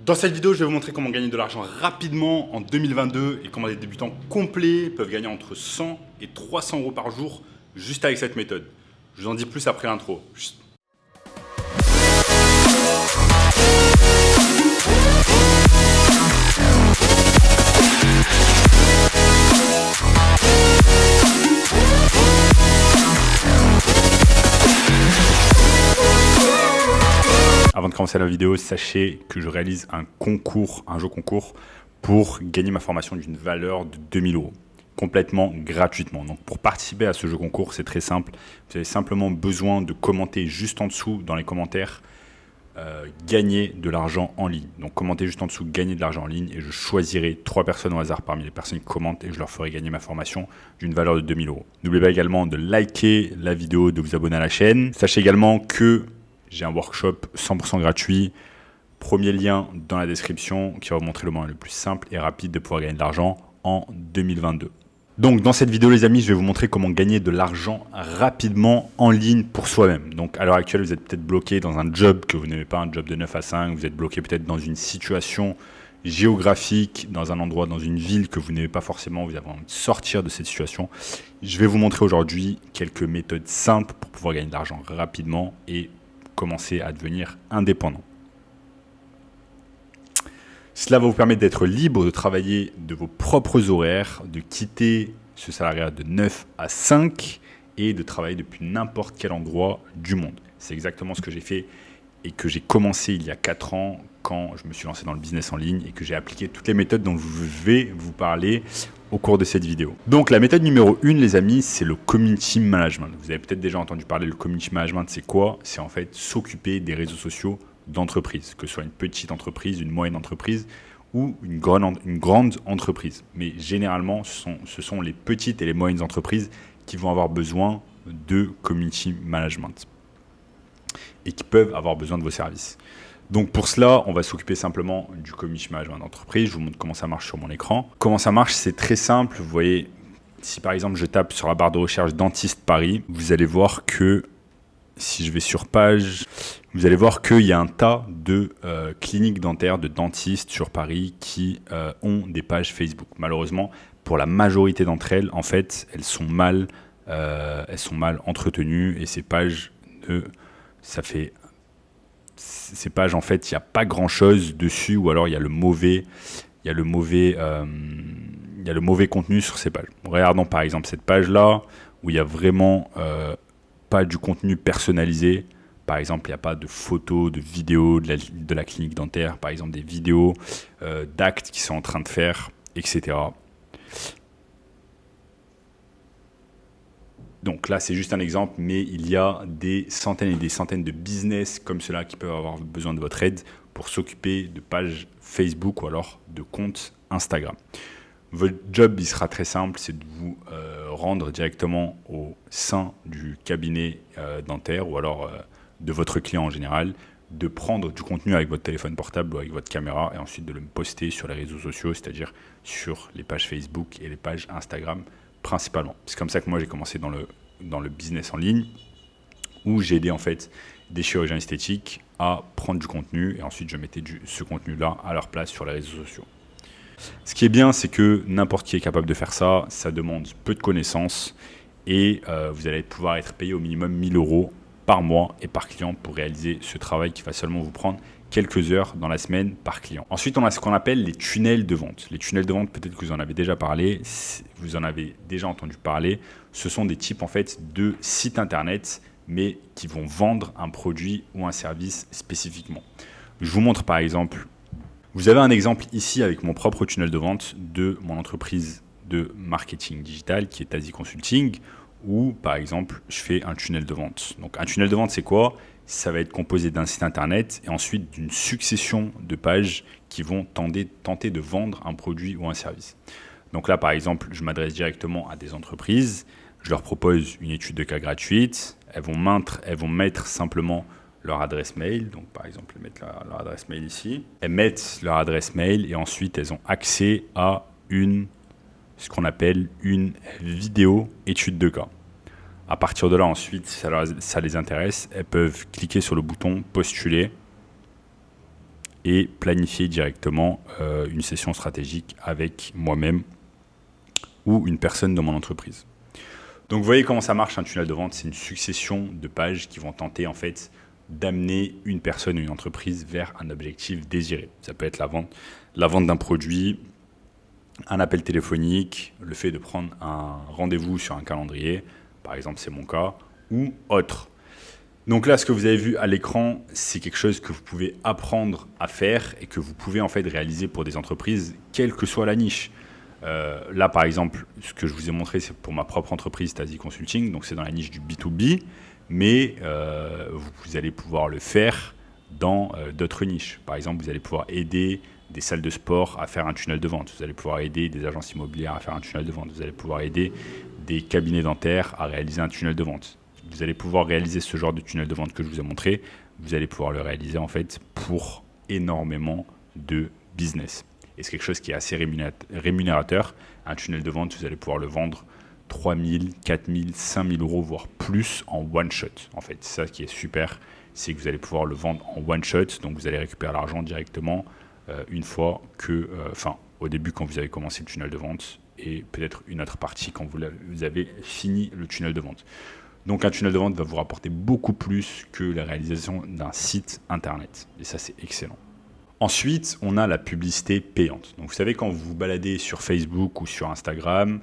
Dans cette vidéo, je vais vous montrer comment gagner de l'argent rapidement en 2022 et comment des débutants complets peuvent gagner entre 100 et 300 euros par jour juste avec cette méthode. Je vous en dis plus après l'intro. Avant de commencer la vidéo, sachez que je réalise un jeu concours pour gagner ma formation d'une valeur de 2000 euros, complètement gratuitement. Donc pour participer à ce jeu concours, c'est très simple. Vous avez simplement besoin de commenter juste en dessous dans les commentaires gagner de l'argent en ligne. Donc commentez juste en dessous gagner de l'argent en ligne et je choisirai 3 personnes au hasard parmi les personnes qui commentent et je leur ferai gagner ma formation d'une valeur de 2000 euros. N'oubliez pas également de liker la vidéo, de vous abonner à la chaîne. Sachez également que j'ai un workshop 100% gratuit. Premier lien dans la description qui va vous montrer le moyen le plus simple et rapide de pouvoir gagner de l'argent en 2022. Donc dans cette vidéo les amis, je vais vous montrer comment gagner de l'argent rapidement en ligne pour soi-même. Donc à l'heure actuelle, vous êtes peut-être bloqué dans un job que vous n'aimez pas, un job de 9 à 5. Vous êtes bloqué peut-être dans une situation géographique, dans un endroit, dans une ville que vous n'aimez pas forcément. Vous avez envie de sortir de cette situation. Je vais vous montrer aujourd'hui quelques méthodes simples pour pouvoir gagner de l'argent rapidement et commencer à devenir indépendant. Cela va vous permettre d'être libre de travailler de vos propres horaires, de quitter ce salariat de 9 à 5 et de travailler depuis n'importe quel endroit du monde. C'est exactement ce que j'ai fait et que j'ai commencé il y a 4 ans quand je me suis lancé dans le business en ligne et que j'ai appliqué toutes les méthodes dont je vais vous parler au cours de cette vidéo. Donc la méthode numéro 1 les amis, c'est le community management. Vous avez peut-être déjà entendu parler, le community management c'est quoi? C'est en fait s'occuper des réseaux sociaux d'entreprise, que ce soit une petite entreprise, une moyenne entreprise ou une grande entreprise. Mais généralement, ce sont les petites et les moyennes entreprises qui vont avoir besoin de community management et qui peuvent avoir besoin de vos services. Donc pour cela, on va s'occuper simplement du community management d'entreprise. Je vous montre comment ça marche sur mon écran. Comment ça marche, c'est très simple. Vous voyez, si par exemple je tape sur la barre de recherche dentiste Paris, vous allez voir que si je vais sur page, vous allez voir qu'il y a un tas de cliniques dentaires, de dentistes sur Paris qui ont des pages Facebook. Malheureusement, pour la majorité d'entre elles, en fait, elles sont mal entretenues et ces pages, en fait, il n'y a pas grand-chose dessus ou alors il y a le mauvais contenu sur ces pages. Regardons par exemple cette page-là où il n'y a vraiment pas du contenu personnalisé. Par exemple, il n'y a pas de photos, de vidéos de la clinique dentaire, par exemple des vidéos d'actes qu'ils sont en train de faire, etc. Donc là, c'est juste un exemple, mais il y a des centaines et des centaines de business comme cela qui peuvent avoir besoin de votre aide pour s'occuper de pages Facebook ou alors de comptes Instagram. Votre job, il sera très simple, c'est de vous rendre directement au sein du cabinet dentaire ou alors de votre client en général, de prendre du contenu avec votre téléphone portable ou avec votre caméra et ensuite de le poster sur les réseaux sociaux, c'est-à-dire sur les pages Facebook et les pages Instagram principalement. C'est comme ça que moi j'ai commencé dans le business en ligne où j'ai aidé en fait des chirurgiens esthétiques à prendre du contenu et ensuite je mettais ce contenu-là à leur place sur les réseaux sociaux. Ce qui est bien, c'est que n'importe qui est capable de faire ça. Ça demande peu de connaissances et vous allez pouvoir être payé au minimum 1000 euros par mois et par client pour réaliser ce travail qui va seulement vous prendre quelques heures dans la semaine par client. Ensuite, on a ce qu'on appelle les tunnels de vente. Les tunnels de vente, peut-être que vous en avez déjà parlé, vous en avez déjà entendu parler. Ce sont des types en fait de sites internet, mais qui vont vendre un produit ou un service spécifiquement. Je vous montre par exemple. Vous avez un exemple ici avec mon propre tunnel de vente de mon entreprise de marketing digital qui est Asi Consulting où par exemple je fais un tunnel de vente. Donc un tunnel de vente c'est quoi? Ça va être composé d'un site internet et ensuite d'une succession de pages qui vont tenter de vendre un produit ou un service. Donc là par exemple je m'adresse directement à des entreprises, je leur propose une étude de cas gratuite, elles vont mettre simplement leur adresse mail, donc par exemple, elles mettent leur adresse mail ici. Elles mettent leur adresse mail et ensuite elles ont accès à ce qu'on appelle une vidéo étude de cas. À partir de là, ensuite, si ça les intéresse, elles peuvent cliquer sur le bouton postuler et planifier directement une session stratégique avec moi-même ou une personne dans mon entreprise. Donc vous voyez comment ça marche un tunnel de vente, c'est une succession de pages qui vont tenter en fait d'amener une personne ou une entreprise vers un objectif désiré. Ça peut être la vente d'un produit, un appel téléphonique, le fait de prendre un rendez-vous sur un calendrier, par exemple c'est mon cas, ou autre. Donc là, ce que vous avez vu à l'écran, c'est quelque chose que vous pouvez apprendre à faire et que vous pouvez en fait réaliser pour des entreprises, quelle que soit la niche. Là, par exemple, ce que je vous ai montré, c'est pour ma propre entreprise, Stasi Consulting, donc c'est dans la niche du B2B, mais vous allez pouvoir le faire dans d'autres niches. Par exemple, vous allez pouvoir aider des salles de sport à faire un tunnel de vente. Vous allez pouvoir aider des agences immobilières à faire un tunnel de vente. Vous allez pouvoir aider des cabinets dentaires à réaliser un tunnel de vente. Vous allez pouvoir réaliser ce genre de tunnel de vente que je vous ai montré. Vous allez pouvoir le réaliser en fait pour énormément de business. Et c'est quelque chose qui est assez rémunérateur. Un tunnel de vente, vous allez pouvoir le vendre 3 000, 4 000, 5 000 euros, voire plus en one shot. En fait, c'est ça qui est super, c'est que vous allez pouvoir le vendre en one shot. Donc, vous allez récupérer l'argent directement une fois que, au début quand vous avez commencé le tunnel de vente et peut-être une autre partie quand vous avez fini le tunnel de vente. Donc, un tunnel de vente va vous rapporter beaucoup plus que la réalisation d'un site internet. Et ça, c'est excellent. Ensuite, on a la publicité payante. Donc, vous savez, quand vous vous baladez sur Facebook ou sur Instagram,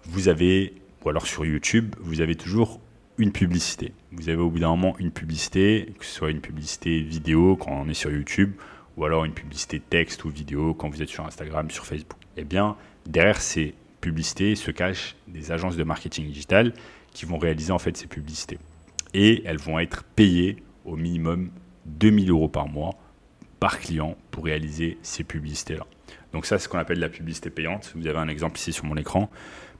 vous avez, ou alors sur YouTube, vous avez toujours une publicité. Vous avez au bout d'un moment une publicité, que ce soit une publicité vidéo quand on est sur YouTube, ou alors une publicité texte ou vidéo quand vous êtes sur Instagram, sur Facebook. Eh bien, derrière ces publicités se cachent des agences de marketing digital qui vont réaliser en fait ces publicités. Et elles vont être payées au minimum 2 000 euros par mois par client pour réaliser ces publicités-là. Donc ça, c'est ce qu'on appelle la publicité payante. Vous avez un exemple ici sur mon écran.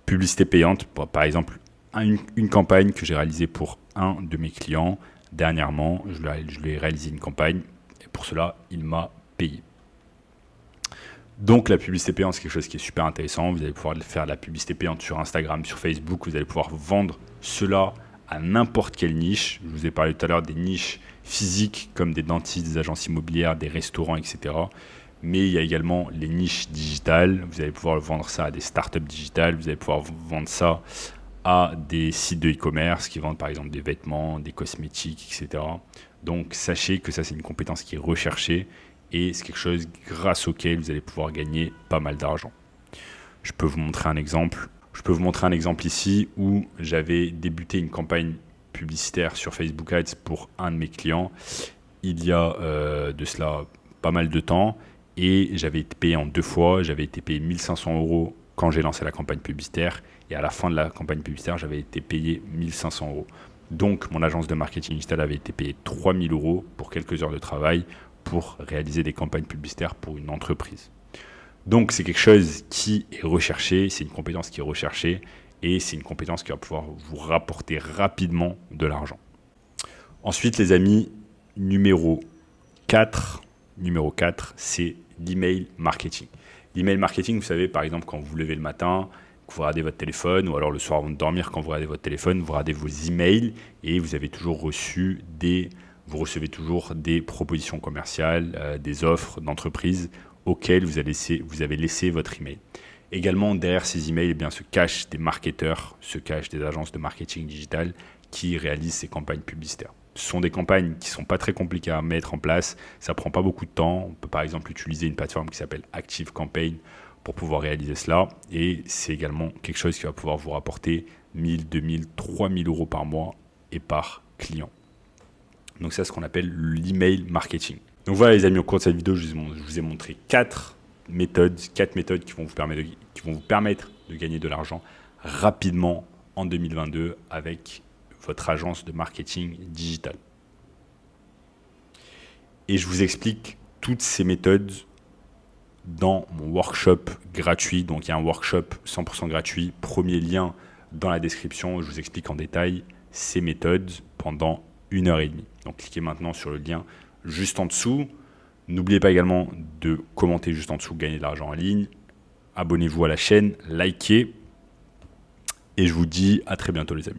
Publicité payante, par exemple, une campagne que j'ai réalisée pour un de mes clients. Dernièrement, je lui ai réalisé une campagne et pour cela, il m'a payé. Donc la publicité payante, c'est quelque chose qui est super intéressant. Vous allez pouvoir faire de la publicité payante sur Instagram, sur Facebook. Vous allez pouvoir vendre cela à n'importe quelle niche. Je vous ai parlé tout à l'heure des niches physiques comme des dentistes, des agences immobilières, des restaurants, etc. Mais il y a également les niches digitales. Vous allez pouvoir vendre ça à des startups digitales. Vous allez pouvoir vendre ça à des sites de e-commerce qui vendent par exemple des vêtements, des cosmétiques, etc. Donc sachez que ça, c'est une compétence qui est recherchée et c'est quelque chose grâce auquel vous allez pouvoir gagner pas mal d'argent. Je peux vous montrer un exemple. Je peux vous montrer un exemple ici où j'avais débuté une campagne publicitaire sur Facebook Ads pour un de mes clients il y a de cela pas mal de temps et j'avais été payé en 2 fois. J'avais été payé 1 500 euros quand j'ai lancé la campagne publicitaire et à la fin de la campagne publicitaire, j'avais été payé 1 500 euros. Donc, mon agence de marketing digital avait été payée 3 000 euros pour quelques heures de travail pour réaliser des campagnes publicitaires pour une entreprise. Donc, c'est quelque chose qui est recherché, c'est une compétence qui est recherchée et c'est une compétence qui va pouvoir vous rapporter rapidement de l'argent. Ensuite, les amis, numéro 4, c'est l'email marketing. L'email marketing, vous savez, par exemple, quand vous vous levez le matin, que vous regardez votre téléphone, ou alors le soir avant de dormir, quand vous regardez votre téléphone, vous regardez vos emails et vous avez toujours vous recevez toujours des propositions commerciales, des offres d'entreprise auxquelles vous avez laissé votre email. Également, derrière ces emails, eh bien, se cachent des marketeurs, se cachent des agences de marketing digital qui réalisent ces campagnes publicitaires. Ce sont des campagnes qui ne sont pas très compliquées à mettre en place. Ça ne prend pas beaucoup de temps. On peut par exemple utiliser une plateforme qui s'appelle ActiveCampaign pour pouvoir réaliser cela. Et c'est également quelque chose qui va pouvoir vous rapporter 1 000, 2 000, 3 000 euros par mois et par client. Donc c'est ce qu'on appelle l'email marketing. Donc voilà les amis, au cours de cette vidéo, je vous ai montré 4 méthodes qui vont vous permettre de gagner de l'argent rapidement en 2022 avec votre agence de marketing digital. Et je vous explique toutes ces méthodes dans mon workshop gratuit. Donc il y a un workshop 100% gratuit, premier lien dans la description. Je vous explique en détail ces méthodes pendant 1h30. Donc cliquez maintenant sur le lien juste en dessous. N'oubliez pas également de commenter juste en dessous, gagner de l'argent en ligne. Abonnez-vous à la chaîne, likez. Et je vous dis à très bientôt les amis.